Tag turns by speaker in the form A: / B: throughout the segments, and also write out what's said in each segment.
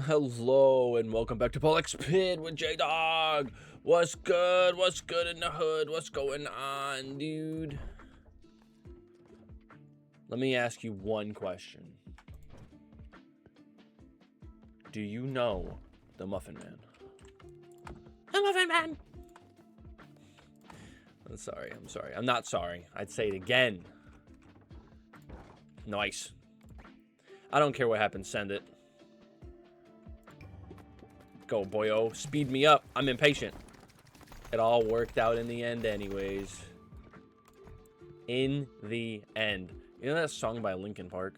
A: Hello and welcome back to Pollock's Pit with J-Dawg. What's good? What's good in the hood? What's going on, dude? Let me ask you one question. Do you know the Muffin Man? The Muffin Man! I'm sorry. I'm not sorry. I'd say it again. Nice. I don't care what happens. Send it. Go, boyo. Speed me up. I'm impatient. It all worked out in the end anyways. In the end. You know that song by Linkin Park?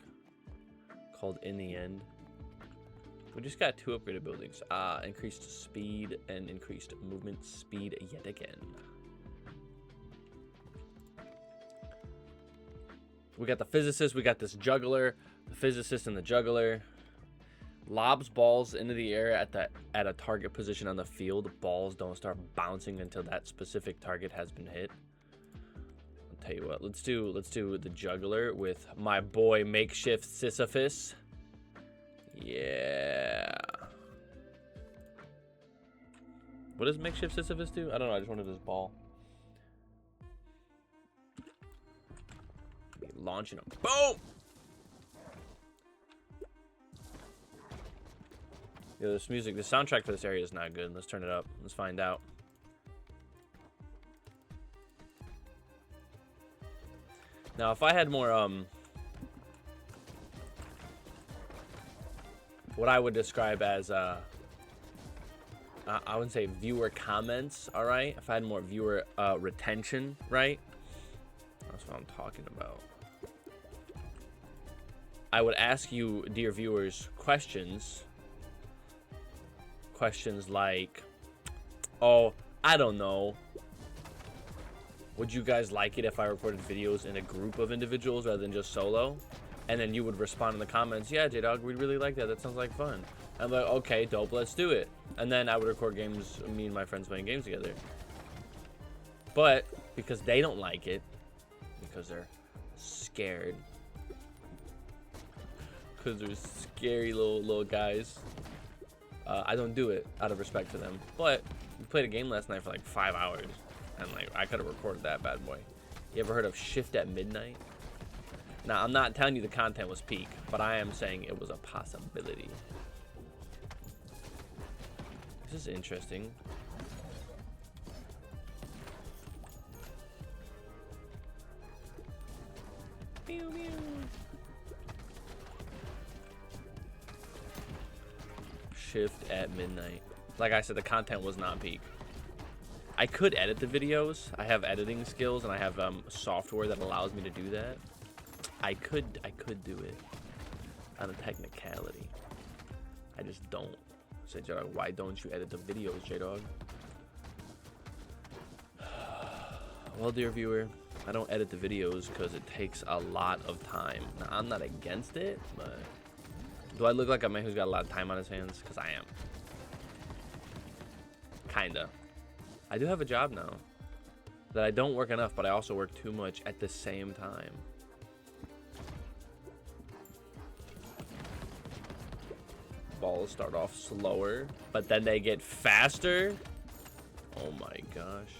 A: Called In the End? We just got 2 upgraded buildings. Increased speed and increased movement speed yet again. We got the physicist. We got this juggler. The physicist and the juggler. Lobs balls into the air at a target position on the field. Balls don't start bouncing until that specific target has been hit. I'll tell you what. Let's do the juggler with my boy Makeshift Sisyphus. Yeah. What does Makeshift Sisyphus do? I don't know. I just wanted this ball. Launching him. Boom! Yo, this music, the soundtrack for this area is not good. Let's turn it up. Let's find out. Now, if I had more, what I would describe as, I wouldn't say viewer comments, all right? If I had more viewer retention, right? That's what I'm talking about. I would ask you, dear viewers, questions like, oh, I don't know, would you guys like it if I recorded videos in a group of individuals rather than just solo? And then you would respond in the comments, yeah, J-Dawg, we'd really like that. That sounds like fun. I'm like, okay, dope, let's do it. And then I would record games, me and my friends playing games together. But because they don't like it, because they're scared, because they're scary little guys, I don't do it out of respect for them. But we played a game last night for like 5 hours, and like I could have recorded that bad boy. You ever heard of Shift at Midnight? Now, I'm not telling you the content was peak, but I am saying it was a possibility. This is interesting. Pew, pew. Shift at Midnight. Like I said, the content was not peak. I could edit the videos. I have editing skills and I have software that allows me to do that. I could do it on a technicality. I just don't. Say, J-Dawg, why don't you edit the videos, J-Dawg? Well, dear viewer, I don't edit the videos because it takes a lot of time. Now, I'm not against it, but do I look like a man who's got a lot of time on his hands? Because I am. Kinda. I do have a job now that I don't work enough, but I also work too much at the same time. Balls start off slower, but then they get faster. Oh my gosh.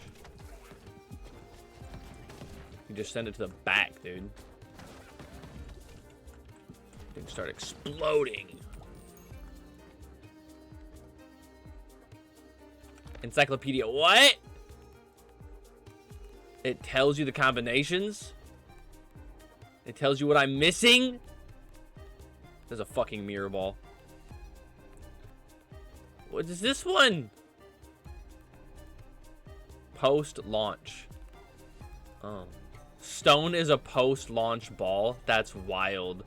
A: You just send it to the back, dude. Things start exploding. Encyclopedia, what? It tells you the combinations? It tells you what I'm missing? There's a fucking mirror ball. What is this one? Post-launch. Oh. Stone is a post-launch ball? That's wild.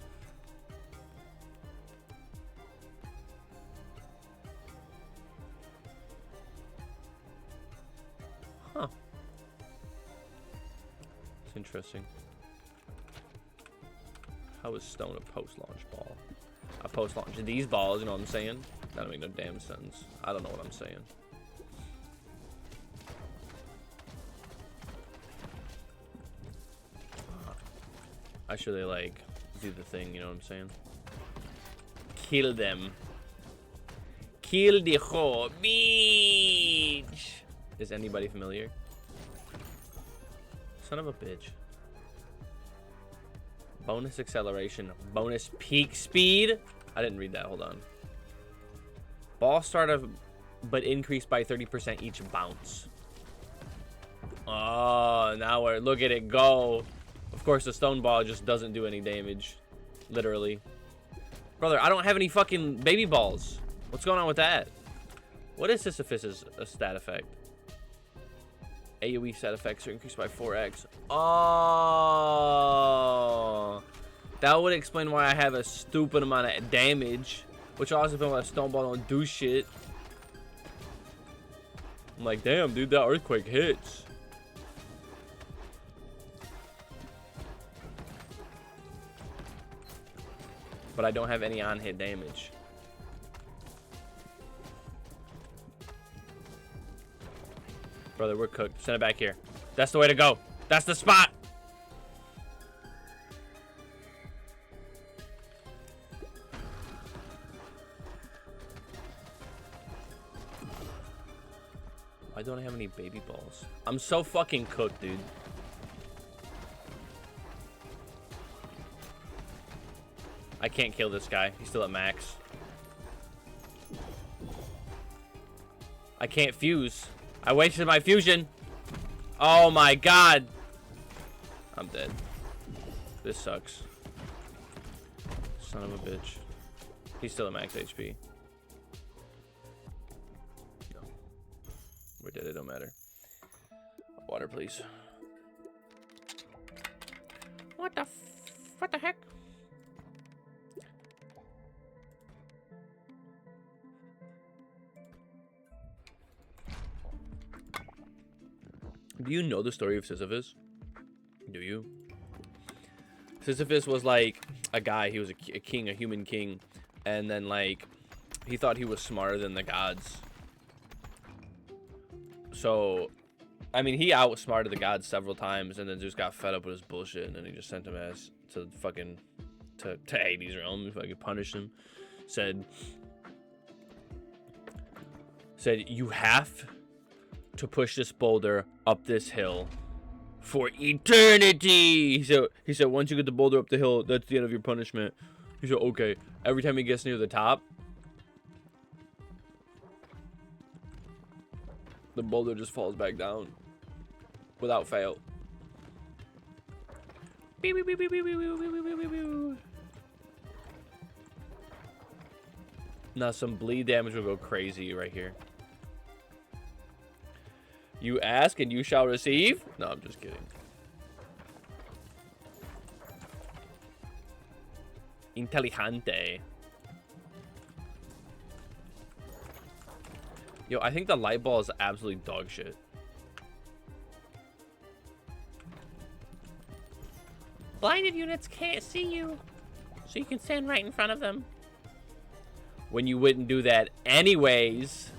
A: Huh. It's interesting. How is stone a post-launch ball? A post-launch. These balls, you know what I'm saying? That don't make no damn sense. I don't know what I'm saying. I should like do the thing, you know what I'm saying? Kill them. Kill the whole beach. Is anybody familiar? Son of a bitch. Bonus acceleration. Bonus peak speed. I didn't read that. Hold on. Ball start of, but increased by 30% each bounce. Oh, now we're, look at it go. Of course, the stone ball just doesn't do any damage. Literally. Brother, I don't have any fucking baby balls. What's going on with that? What is Sisyphus's stat effect? AoE stat effects are increased by 4x. Oh. That would explain why I have a stupid amount of damage. Which also explains why stone ball don't do shit. I'm like, damn, dude, that earthquake hits. But I don't have any on-hit damage. Brother, we're cooked. Send it back here. That's the way to go. That's the spot. Why don't I have any baby balls? I'm so fucking cooked, dude. I can't kill this guy. He's still at max. I can't fuse. I wasted my fusion. Oh my god. I'm dead. This sucks. Son of a bitch. He's still at max HP. No. We're dead. It don't matter. Water, please. What the heck? Do you know the story of Sisyphus? Do you? Sisyphus was like a guy. He was a king, a human king. And then like, he thought he was smarter than the gods. So, I mean, he outsmarted the gods several times and then just got fed up with his bullshit. And then he just sent him as to fucking, to Hades' realm. Fucking punished him. Said, you have to push this boulder up this hill for eternity. He said once you get the boulder up the hill, that's the end of your punishment. He said, okay. Every time he gets near the top, the boulder just falls back down without fail. Now some bleed damage will go crazy right here. You ask and you shall receive? No, I'm just kidding. Inteligente. Yo, I think the light ball is absolutely dog shit. Blinded units can't see you, so you can stand right in front of them. When you wouldn't do that anyways.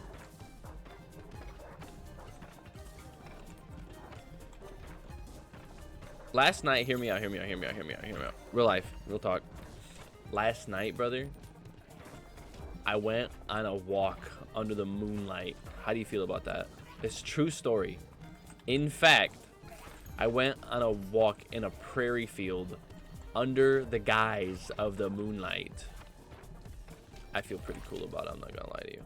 A: Last night, hear me out. Real life, real talk. Last night, brother, I went on a walk under the moonlight. How do you feel about that? It's a true story. In fact, I went on a walk in a prairie field under the guise of the moonlight. I feel pretty cool about it, I'm not gonna lie to you.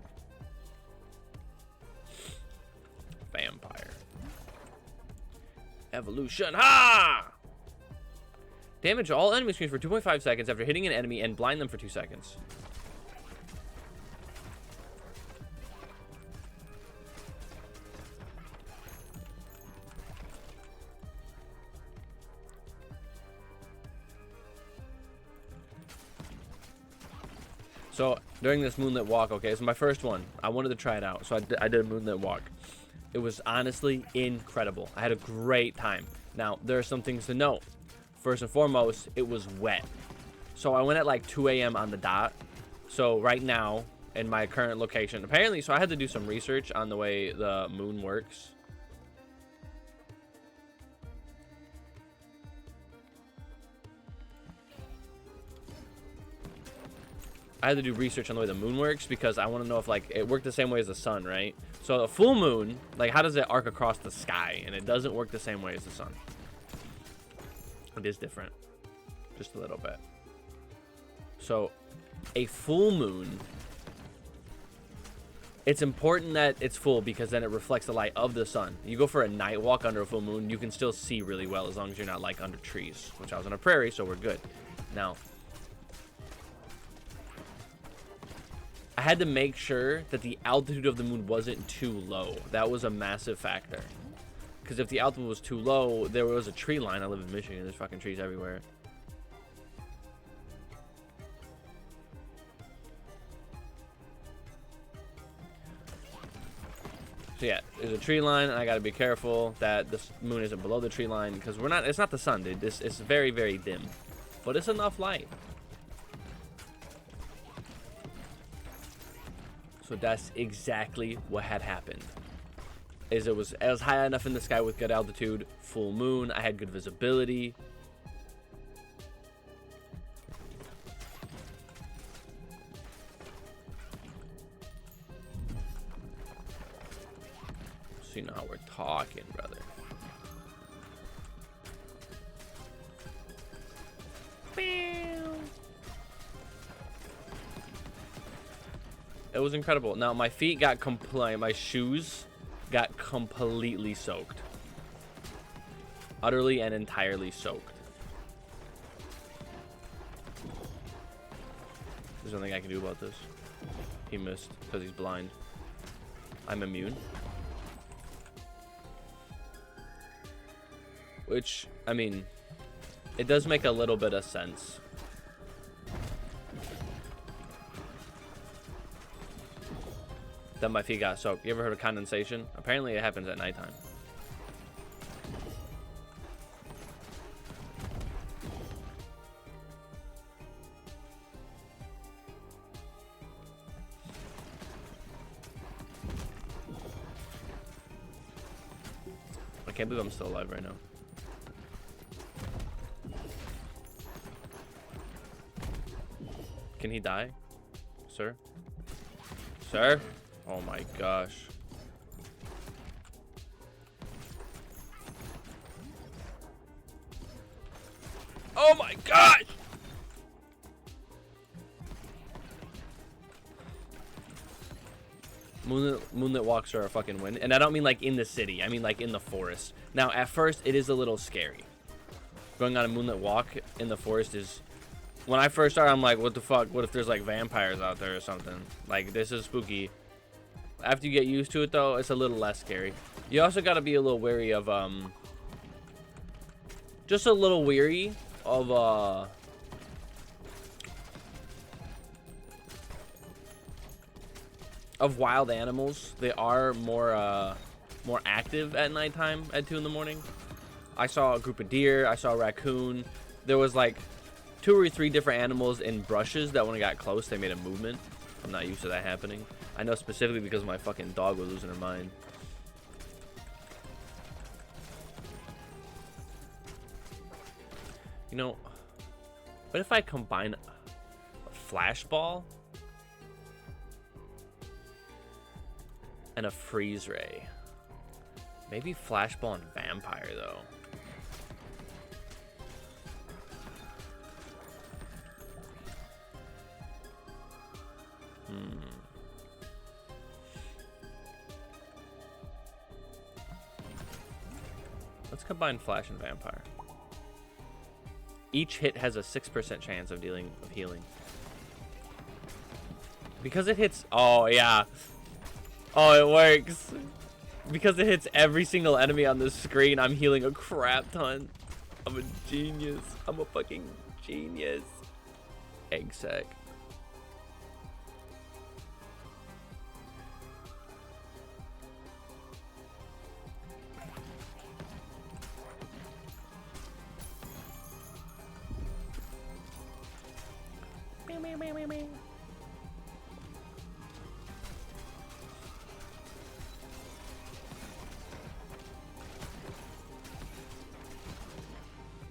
A: Vampire. Evolution. Ha! Damage all enemy screens for 2.5 seconds after hitting an enemy and blind them for 2 seconds. So during this moonlit walk, okay, it's my first one. I wanted to try it out, so I did a moonlit walk. It was honestly incredible. I had a great time. Now, there are some things to note. First and foremost, it was wet. So I went at like 2 a.m. on the dot. So right now, in my current location, apparently, so I had to do some research on the way the moon works. I had to do research on the way the moon works because I want to know if like it worked the same way as the sun, right? So a full moon, like how does it arc across the sky? And it doesn't work the same way as the sun. It is different, just a little bit. So a full moon, it's important that it's full because then it reflects the light of the sun. You go for a night walk under a full moon, you can still see really well as long as you're not like under trees, which I was on a prairie, so we're good. Now, I had to make sure that the altitude of the moon wasn't too low. That was a massive factor. Because if the altitude was too low, there was a tree line. I live in Michigan. There's fucking trees everywhere. So yeah, there's a tree line, and I gotta be careful that the moon isn't below the tree line because we're not. It's not the sun, dude. It's very, very dim, but it's enough light. So that's exactly what had happened. Is it was high enough in the sky with good altitude, full moon. I had good visibility. So you know how we're talking, brother. It was incredible. Now my feet got my shoes got completely soaked. Utterly and entirely soaked. There's nothing I can do about this. He missed because he's blind. I'm immune. Which, I mean, it does make a little bit of sense. That my feet got soaked. You ever heard of condensation? Apparently it happens at nighttime. I can't believe I'm still alive right now. Can he die? Sir? Sir? Oh my gosh. Oh my gosh! Moonlit walks are a fucking win. And I don't mean like in the city. I mean like in the forest. Now, at first, it is a little scary. Going on a moonlit walk in the forest is... When I first started, I'm like, what the fuck? What if there's like vampires out there or something? Like, this is spooky. After you get used to it, though, it's a little less scary. You also got to be a little wary of, just a little weary of, wild animals. They are more active at nighttime at 2 in the morning. I saw a group of deer. I saw a raccoon. There was like 2 or 3 different animals in brushes that when I got close, they made a movement. I'm not used to that happening. I know specifically because my fucking dog was losing her mind. You know, what if I combine a flash ball and a freeze ray? Maybe flash ball and vampire though. Let's combine flash and vampire. Each hit has a 6% chance of healing. Because it hits... Oh, yeah. Oh, it works. Because it hits every single enemy on the screen, I'm healing a crap ton. I'm a genius. I'm a fucking genius. Egg sack.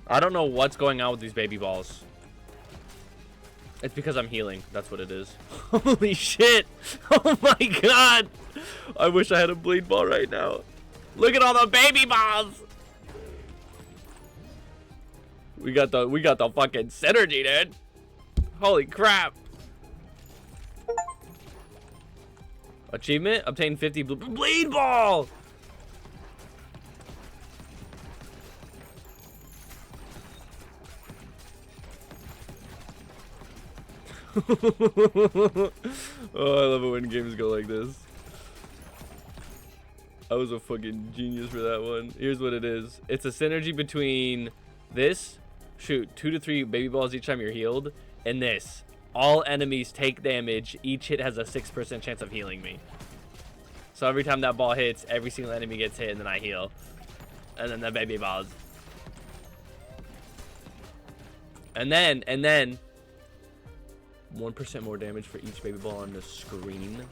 A: I don't know what's going on with these baby balls. It's because I'm healing. That's what it is. Holy shit. Oh my god. I wish I had a bleed ball right now. Look at all the baby balls. We got the fucking synergy, dude. Holy crap. Achievement, obtain 50 bleed ball. Oh, I love it when games go like this. I was a fucking genius for that one. Here's what it is. It's a synergy between this, shoot 2 to 3 baby balls each time you're healed, and this. All enemies take damage. Each hit has a 6% chance of healing me. So every time that ball hits, every single enemy gets hit, and then I heal. And then the baby balls. And then 1% more damage for each baby ball on the screen.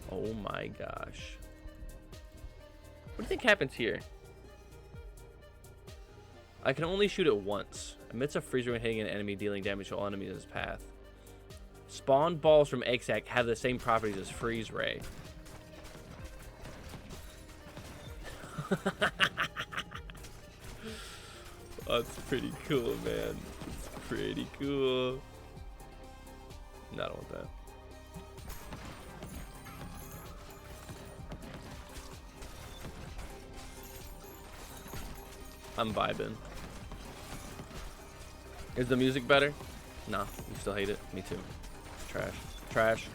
A: Oh my gosh. What do you think happens here? I can only shoot it once. Emits a freeze ray when hitting an enemy, dealing damage to all enemies in his path. Spawn balls from X-Act have the same properties as freeze ray. That's pretty cool, man. It's pretty cool. No, I don't want that. I'm vibing. Is the music better? No, you still hate it? Me too. Trash. Trash.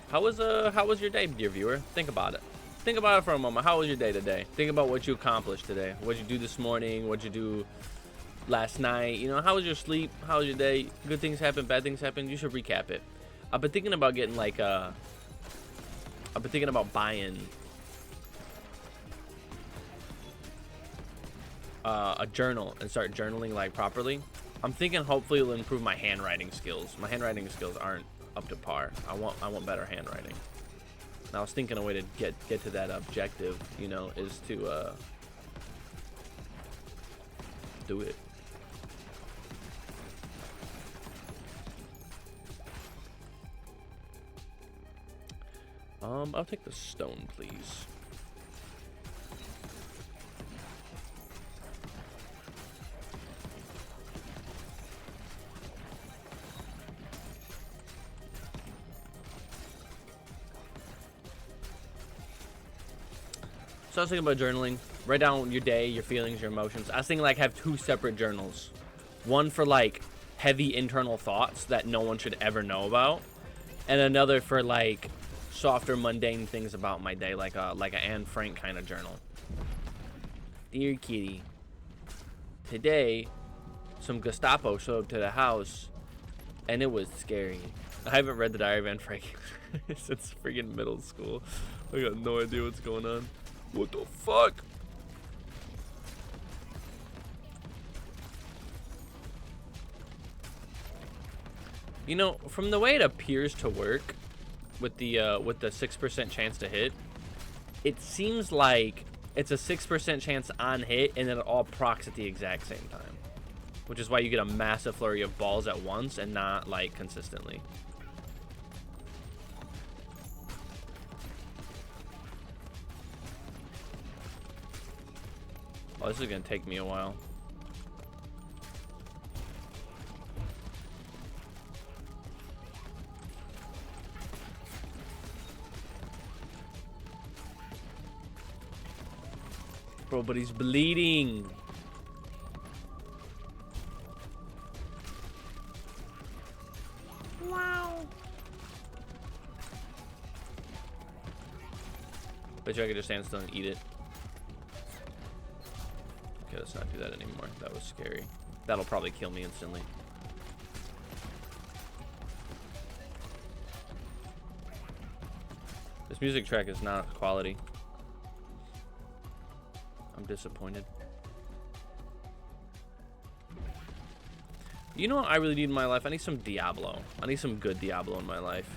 A: How was your day, dear viewer? Think about it. Think about it for a moment. How was your day today? Think about what you accomplished today. What'd you do this morning? What'd you do last night? You know, how was your sleep? How was your day? Good things happen, bad things happen. You should recap it. I've been thinking about getting like I've been thinking about buying a journal and start journaling like properly. I'm thinking hopefully it'll improve my handwriting skills. My handwriting skills aren't up to par. I want better handwriting. And I was thinking a way to get to that objective, you know, is to do it. I'll take the stone, please. So I was thinking about journaling. Write down your day, your feelings, your emotions. I was thinking like have 2 separate journals. One for like heavy internal thoughts that no one should ever know about, and another for like softer, mundane things about my day, like a Anne Frank kind of journal. Dear Kitty, today some Gestapo showed up to the house, and it was scary. I haven't read the Diary of Anne Frank since freaking middle school. I got no idea what's going on. What the fuck? You know, from the way it appears to work with the 6% chance to hit, it seems like it's a 6% chance on hit and then it all procs at the exact same time, which is why you get a massive flurry of balls at once and not like consistently. Oh, this is gonna take me a while. Bro, but he's bleeding. Wow. Bet you I could just stand still and eat it. Okay, let's not do that anymore. That was scary. That'll probably kill me instantly. This music track is not quality. I'm disappointed. You know what I really need in my life? I need some Diablo. I need some good Diablo in my life.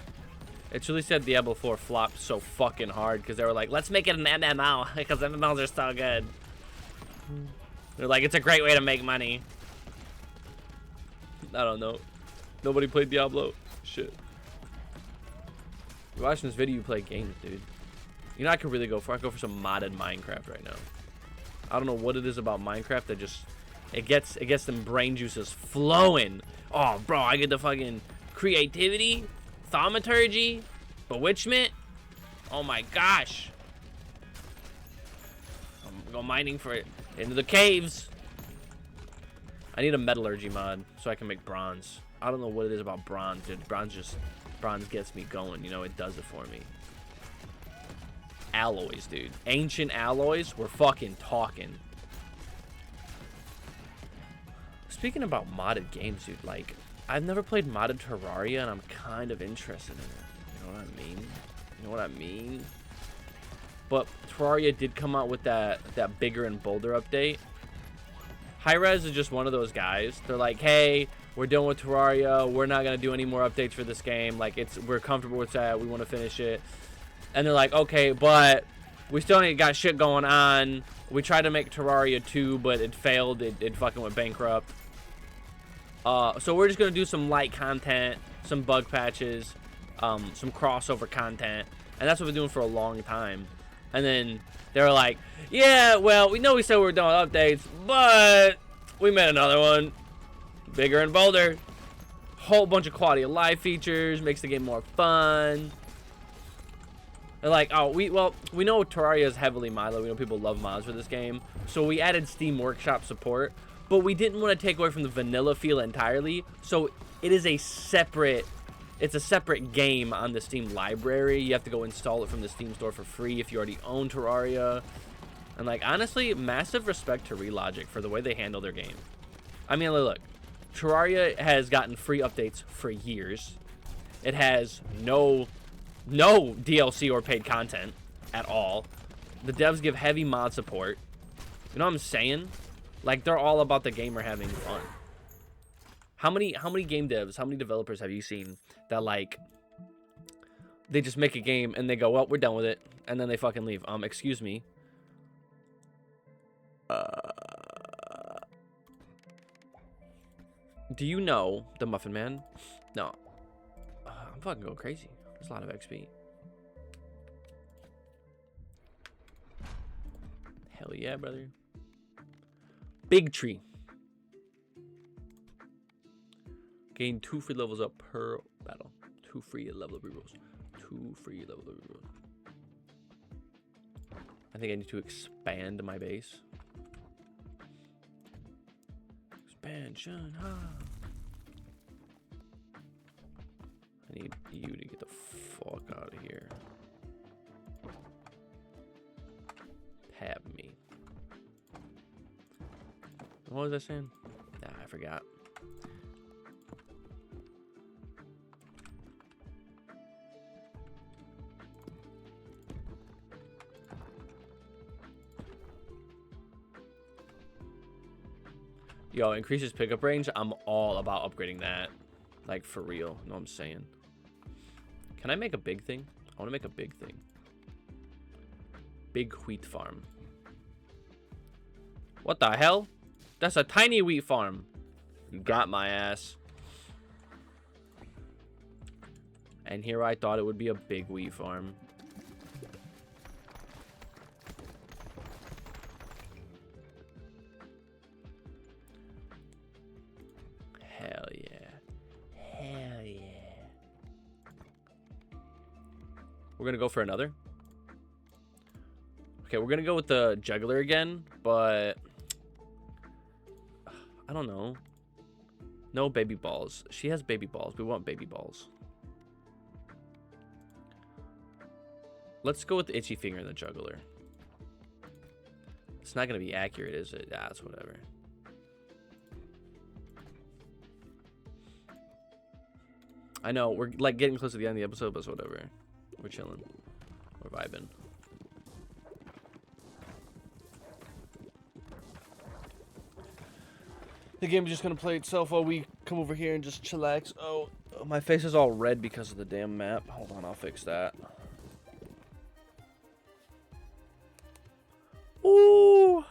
A: It's really sad Diablo 4 flopped so fucking hard because they were like, let's make it an MMO because MMOs are so good. They're like, it's a great way to make money. I don't know. Nobody played Diablo. Shit. You're watching this video, you play games, dude. You know, I could really go for some modded Minecraft right now. I don't know what it is about Minecraft that just it gets them brain juices flowing. Oh, bro, I get the fucking creativity, thaumaturgy, bewitchment. Oh my gosh. I'm going mining for it into the caves. I need a metallurgy mod so I can make bronze. I don't know what it is about bronze, dude. Bronze gets me going, you know, it does it for me. Alloys, dude. Ancient alloys, we're fucking talking. Speaking about modded games, dude, like, I've never played modded Terraria, and I'm kind of interested in it. You know what I mean? You know what I mean? But Terraria did come out with that bigger and bolder update. Hi-Rez is just one of those guys. They're like, hey, we're done with Terraria. We're not going to do any more updates for this game. Like, we're comfortable with that. We want to finish it. And they're like, okay, but we still ain't got shit going on. We tried to make Terraria 2, but it failed. It fucking went bankrupt. So we're just going to do some light content, some bug patches, some crossover content. And that's what we're doing for a long time. And then they're like, yeah, well, we know we said we were done with updates, but we made another one. Bigger and bolder. Whole bunch of quality of life features. Makes the game more fun. They're like, oh, we know Terraria is heavily modded. We know people love mods for this game. So we added Steam Workshop support. But we didn't want to take away from the vanilla feel entirely. So it is a separate game on the Steam library. You have to go install it from the Steam store for free if you already own Terraria. And like, honestly, massive respect to Relogic for the way they handle their game. I mean, look, Terraria has gotten free updates for years. It has no DLC or paid content at all. The devs give heavy mod support. You know what I'm saying? Like, they're all about the gamer having fun. How many game devs, how many developers have you seen that, like, they just make a game and they go, well, we're done with it, and then they fucking leave? Excuse me. Do you know the Muffin Man? No. I'm fucking going crazy. There's a lot of XP. Hell yeah, brother. Big tree. Gain 2 free levels up per battle. 2 free level up rerolls. 2 free level up rerolls. I think I need to expand my base. Expansion. I need you to get the fuck out of here. Tab me. What was I saying? Nah, I forgot. Yo, increases pickup range. I'm all about upgrading that. Like, for real. You know what I'm saying? Can I make a big thing? I want to make a big thing. Big wheat farm. What the hell? That's a tiny wheat farm. You got my ass. And here I thought it would be a big wheat farm. Hell yeah. Hell yeah. We're gonna go for another. Okay, we're gonna go with the juggler again, but I don't know. No baby balls. She has baby balls. We want baby balls. Let's go with the itchy finger and the juggler. It's not gonna be accurate, is it? Yeah, it's whatever. I know, we're like getting close to the end of the episode, but it's whatever. We're chilling. We're vibing. The game is just gonna play itself while we come over here and just chillax. Oh, my face is all red because of the damn map. Hold on, I'll fix that. Ooh.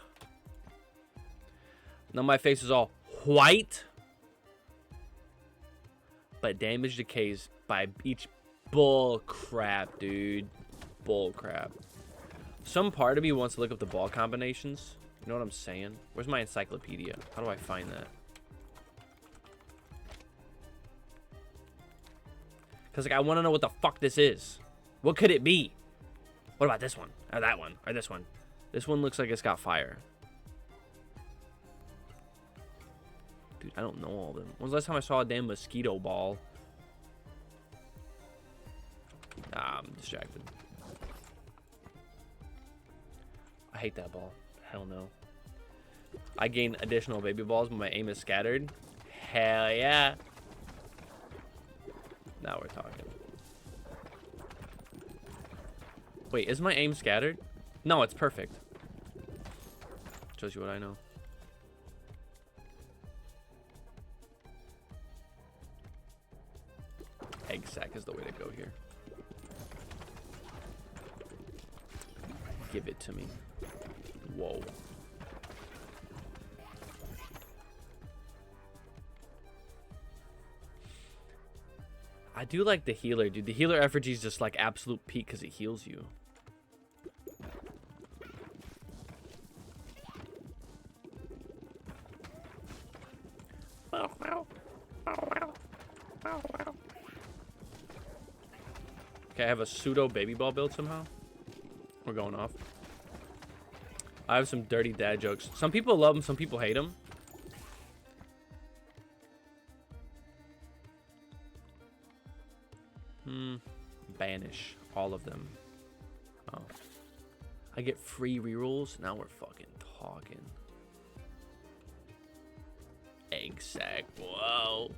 A: Now my face is all white. but damage decays by each. Bull crap, dude. Bull crap. Some part of me wants to look up the ball combinations. You know what I'm saying? Where's my encyclopedia? How do I find that? Because, like, I want to know what the fuck this is. What could it be? What about this one? Or that one? Or this one? This one looks like it's got fire. Dude, I don't know all of them. When's the last time I saw a damn mosquito ball? Nah, I'm distracted. I hate that ball. Hell no. I gain additional baby balls when my aim is scattered. Hell yeah. Now we're talking. Wait, is my aim scattered? No, it's perfect. Shows you what I know. Egg sack is the way to go here. Give it to me. Whoa. I do like the healer, dude. The healer effigy is just like absolute peak because it heals you. Okay, I have a pseudo baby ball build somehow. We're going off. I have some dirty dad jokes. Some people love them, some people hate them. Banish all of them. Oh. I get free rerolls. Now we're fucking talking. Egg sack. Whoa.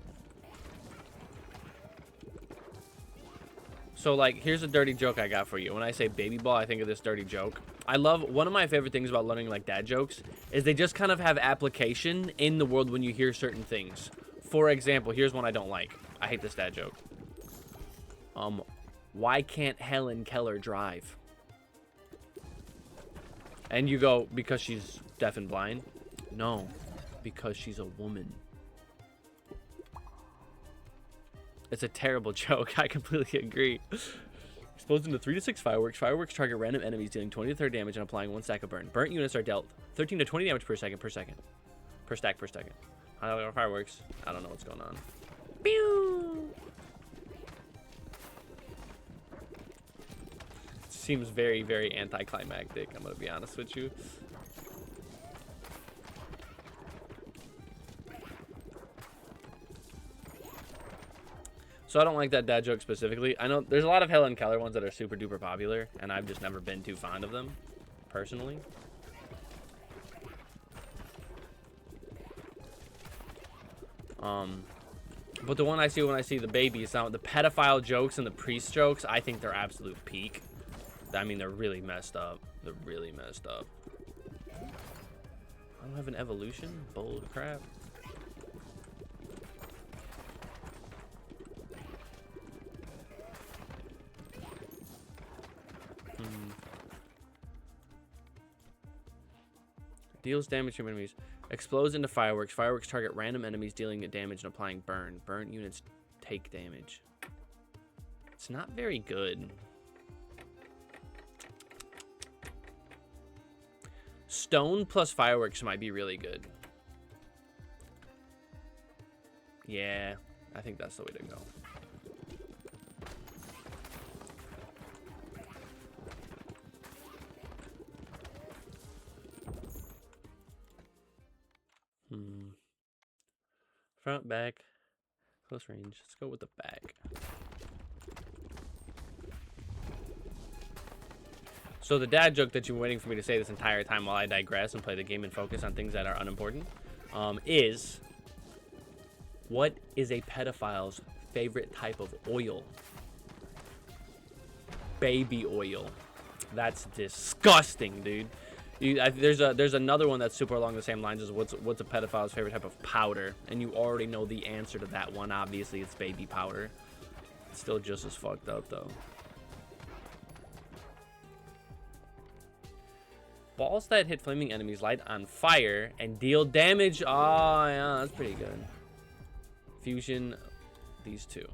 A: So, like, here's a dirty joke I got for you. When I say baby ball, I think of this dirty joke. I love, one of my favorite things about learning, like, dad jokes is they just kind of have application in the world when you hear certain things. For example, here's one I don't like. I hate this dad joke. Why can't Helen Keller drive? And you go, because she's deaf and blind? No, because she's a woman. It's a terrible joke. I completely agree. Exposed into 3 to 6 fireworks. Fireworks target random enemies, dealing 20 to 30 damage and applying 1 stack of burn. Burnt units are dealt 13 to 20 damage per second. Per stack per second. Fireworks. I don't know what's going on. Pew! Seems very, very anticlimactic. I'm gonna be honest with you. So I don't like that dad joke specifically. I know there's a lot of Helen Keller ones that are super duper popular, and I've just never been too fond of them, personally. But the one I see when I see the babies, now the pedophile jokes and the priest jokes, I think they're absolute peak. I mean, they're really messed up. They're really messed up. I don't have an evolution? Bull crap. Deals damage to enemies. Explodes into fireworks. Fireworks target random enemies, dealing damage and applying burn. Burnt units take damage. It's not very good. Stone plus fireworks might be really good. Yeah, I think that's the way to go. Front, back, close range. Let's go with the back. So the dad joke that you've been waiting for me to say this entire time while I digress and play the game and focus on things that are unimportant is, what is a pedophile's favorite type of oil? Baby oil. That's disgusting, dude. There's another one that's super along the same lines as what's a pedophile's favorite type of powder, and you already know the answer to that one. Obviously, it's baby powder. It's still just as fucked up though. Balls that hit flaming enemies light on fire and deal damage. Oh yeah, that's pretty good. Fusion these two.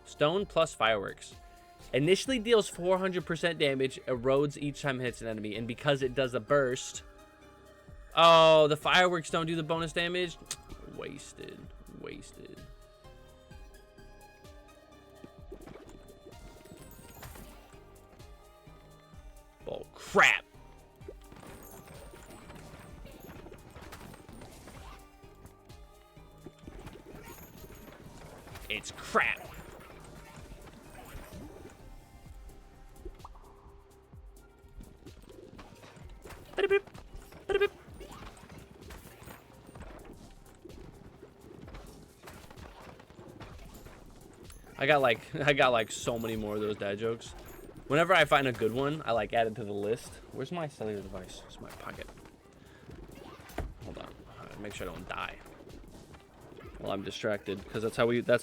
A: Stone plus fireworks. Initially deals 400% damage, erodes each time it hits an enemy, and because it does a burst... Oh, the fireworks don't do the bonus damage? Wasted. Wasted. Oh, crap. It's crap. I got like so many more of those dad jokes. Whenever I find a good one, I like add it to the list. Where's my cellular device? It's my pocket. Hold on. Make sure I don't die. Well, I'm distracted because that's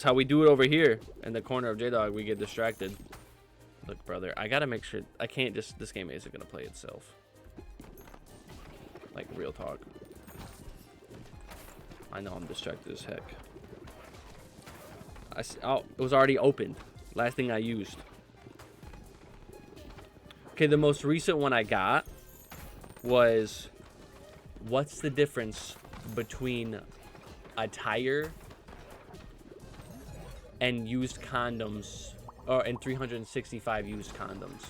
A: how we do it over here in the corner of J-Dawg. We get distracted. Look, brother, I gotta make sure I can't just. This game isn't gonna play itself. Like real talk. I know I'm distracted as heck. Oh, it was already opened. Last thing I used. Okay, the most recent one I got was, what's the difference between a tire and used condoms, and 365 used condoms?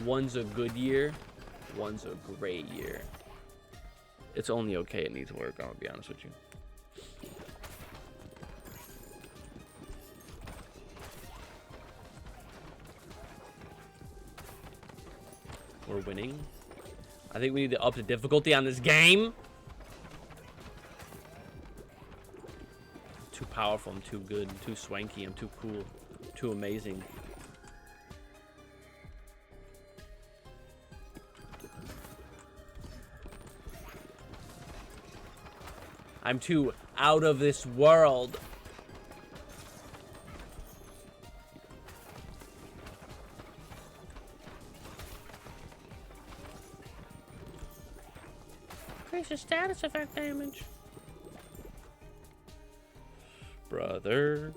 A: One's a good year, one's a great year. It's only okay, it needs work, I'll be honest with you. We're winning. I think we need to up the difficulty on this game. Too powerful, I'm too good, I'm too swanky, I'm too cool, too amazing. I'm too out of this world. Increases status effect damage. Brother.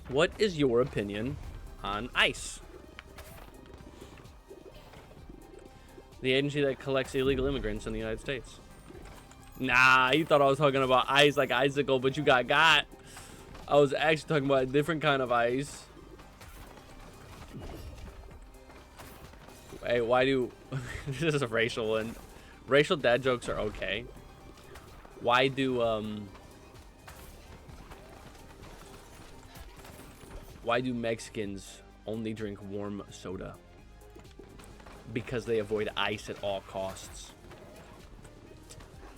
A: What is your opinion on ICE? The agency that collects illegal immigrants in the United States. Nah, you thought I was talking about ICE like icicle, but you got. I was actually talking about a different kind of ICE. Hey, why do... This is a racial one. Racial dad jokes are okay. Why do, Why do Mexicans only drink warm soda? Because they avoid ice at all costs.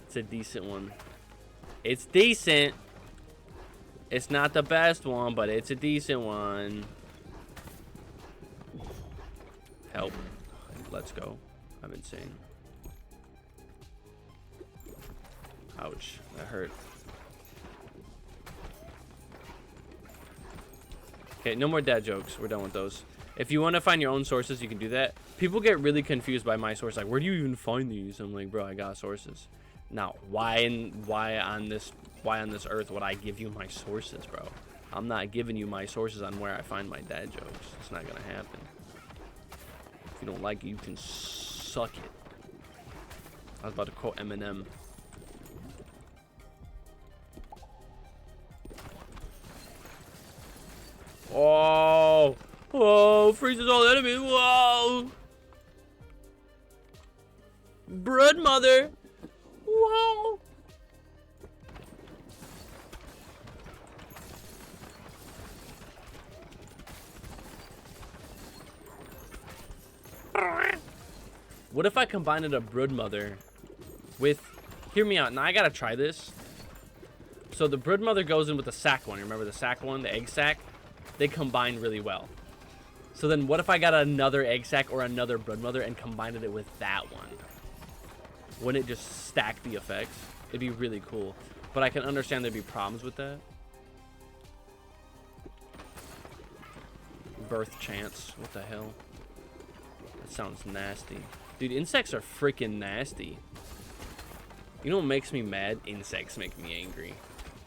A: It's a decent one. It's decent. It's not the best one, but it's a decent one. Help. Let's go. I'm insane. Ouch. That hurt. Okay, no more dad jokes. We're done with those. If you want to find your own sources, you can do that. People get really confused by my source. Like, where do you even find these? I'm like, bro, I got sources. Now, why on this earth would I give you my sources, bro? I'm not giving you my sources on where I find my dad jokes. It's not gonna happen. If you don't like it, you can suck it. I was about to quote Eminem. Oh, oh, freezes all enemies. Whoa. Brood mother. Whoa. What if I combined a brood mother with, hear me out, now I gotta try this. So the brood mother goes in with the sack one. Remember the sack one, the egg sack? They combine really well. So then what if I got another egg sack or another brood mother and combined it with that one? Wouldn't it just stack the effects? It'd be really cool. But I can understand there'd be problems with that. Birth chance. What the hell? That sounds nasty. Dude, insects are freaking nasty. You know what makes me mad? Insects make me angry.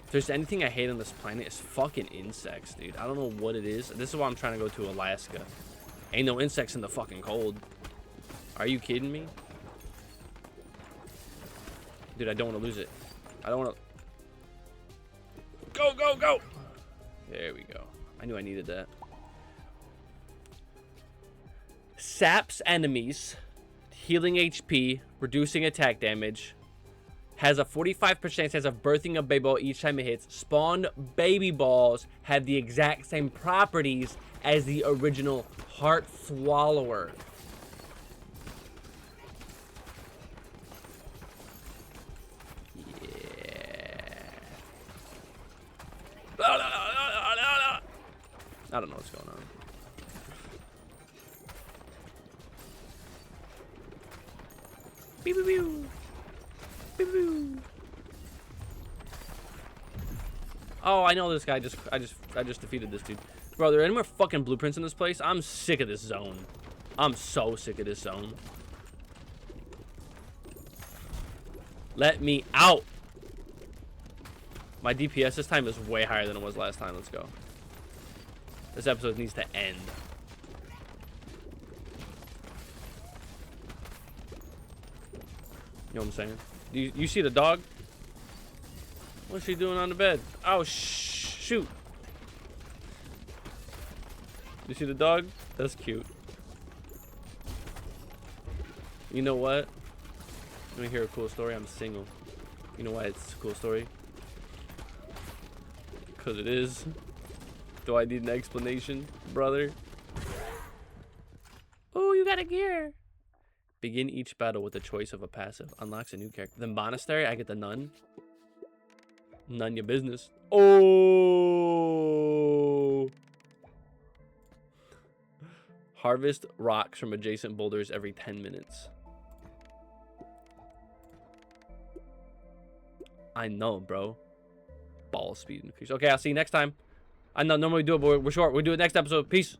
A: If there's anything I hate on this planet, it's fucking insects, dude. I don't know what it is. This is why I'm trying to go to Alaska. Ain't no insects in the fucking cold. Are you kidding me? Dude, I don't want to lose it. I don't want to... Go, go, go! There we go. I knew I needed that. Saps enemies, healing HP, reducing attack damage. Has a 45% chance of birthing a baby ball each time it hits. Spawned baby balls have the exact same properties as the original heart swallower. I don't know what's going on. Beep, beep, beep. Beep, beep. Oh, I know this guy. I just defeated this dude. Bro, are there any more fucking blueprints in this place? I'm sick of this zone. I'm so sick of this zone. Let me out. My DPS this time is way higher than it was last time. Let's go. This episode needs to end. You know what I'm saying? You see the dog? What's she doing on the bed? Oh, shoot. You see the dog? That's cute. You know what? Let me hear a cool story. I'm single. You know why it's a cool story? Because it is. Do I need an explanation, brother? Oh, you got a gear. Begin each battle with the choice of a passive. Unlocks a new character. The monastery, I get the nun. None your business. Oh! Harvest rocks from adjacent boulders every 10 minutes. I know, bro. Ball speed increase. Okay, I'll see you next time. I know normally we do it, but we're short. We'll do it next episode. Peace.